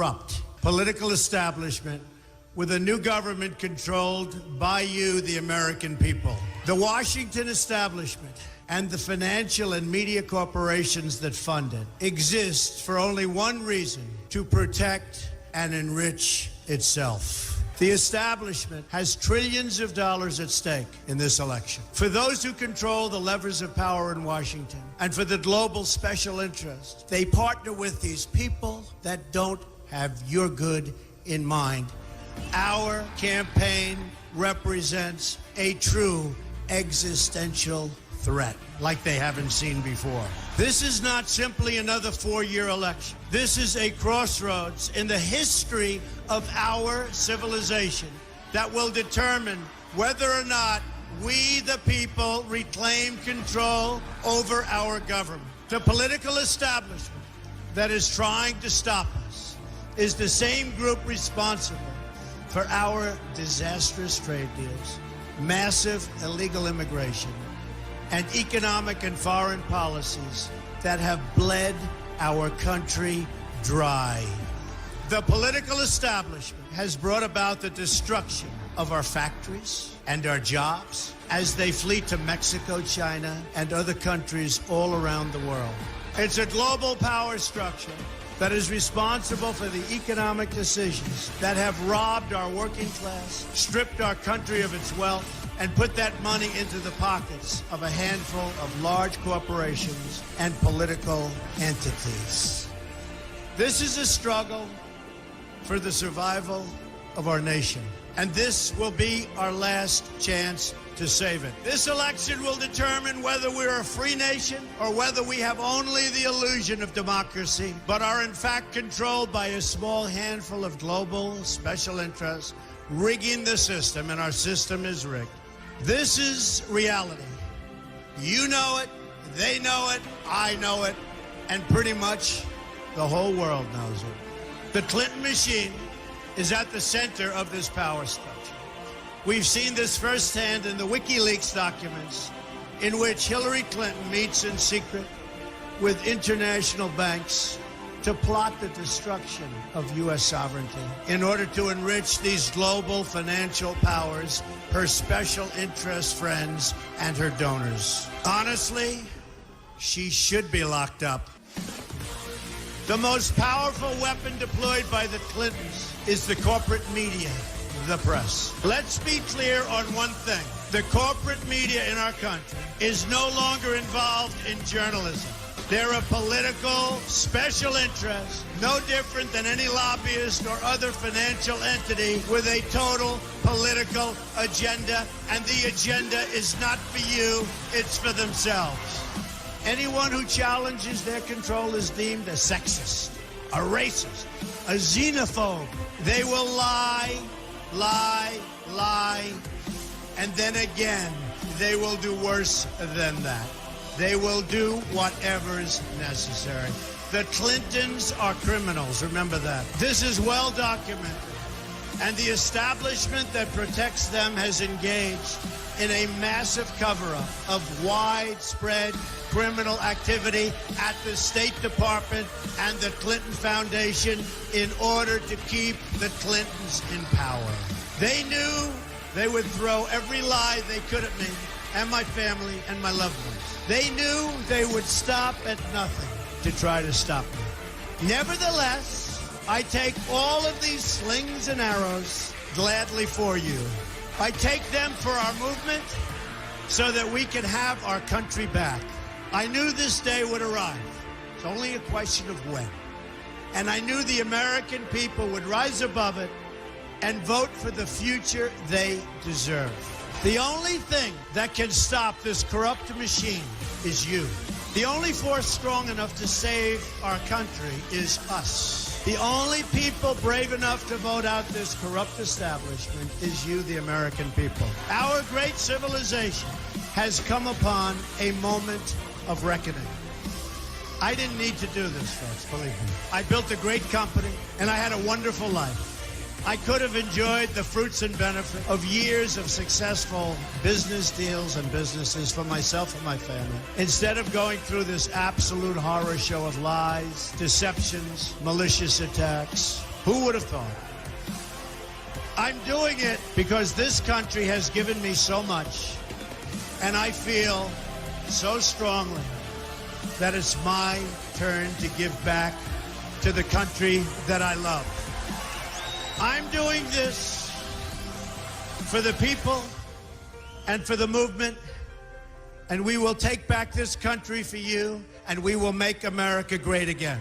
corrupt political establishment with a new government controlled by you, the American people. The Washington establishment and the financial and media corporations that fund it exist for only one reason: to protect and enrich itself. The establishment has trillions of dollars at stake in this election. For those who control the levers of power in Washington and for the global special interest, they partner with these people that don't have your good in mind. Our campaign represents a true existential threat like they haven't seen before. This is not simply another four-year election. This is a crossroads in the history of our civilization that will determine whether or not we, the people, reclaim control over our government. The political establishment that is trying to stop us is the same group responsible for our disastrous trade deals, massive illegal immigration, and economic and foreign policies that have bled our country dry. The political establishment has brought about the destruction of our factories and our jobs as they flee to Mexico, China, and other countries all around the world. It's a global power structure that is responsible for the economic decisions that have robbed our working class, stripped our country of its wealth, and put that money into the pockets of a handful of large corporations and political entities. This is a struggle for the survival of our nation, and this will be our last chance to save it. This election will determine whether we're a free nation or whether we have only the illusion of democracy, but are in fact controlled by a small handful of global special interests rigging the system, and our system is rigged. This is reality. You know it, they know it, I know it, and pretty much the whole world knows it. The Clinton machine is at the center of this power structure. We've seen this firsthand in the WikiLeaks documents, in which Hillary Clinton meets in secret with international banks to plot the destruction of U.S. sovereignty in order to enrich these global financial powers, her special interest friends, and her donors. Honestly, she should be locked up. The most powerful weapon deployed by the Clintons is the corporate media, the press. Let's be clear on one thing. The corporate media in our country is no longer involved in journalism. They're a political special interest, no different than any lobbyist or other financial entity with a total political agenda, and the agenda is not for you, it's for themselves. Anyone who challenges their control is deemed a sexist, a racist, a xenophobe. They will lie, and then again, they will do worse than that. They will do whatever is necessary. The Clintons are criminals, remember that. This is well documented, and the establishment that protects them has engaged in a massive cover-up of widespread criminal activity at the State Department and the Clinton Foundation in order to keep the Clintons in power. They knew they would throw every lie they could at me and my family and my loved ones. They knew they would stop at nothing to try to stop me. Nevertheless, I take all of these slings and arrows gladly for you. I take them for our movement so that we can have our country back. I knew this day would arrive. It's only a question of when. And I knew the American people would rise above it and vote for the future they deserve. The only thing that can stop this corrupt machine is you. The only force strong enough to save our country is us. The only people brave enough to vote out this corrupt establishment is you, the American people. Our great civilization has come upon a moment of reckoning. I didn't need to do this, folks, believe me. I built a great company, and I had a wonderful life. I could have enjoyed the fruits and benefit of years of successful business deals and businesses for myself and my family, instead of going through this absolute horror show of lies, deceptions, malicious attacks, Who would have thought? I'm doing it because this country has given me so much, and I feel so strongly that it's my turn to give back to the country that I love. I'm doing this for the people and for the movement, and we will take back this country for you, and we will make America great again.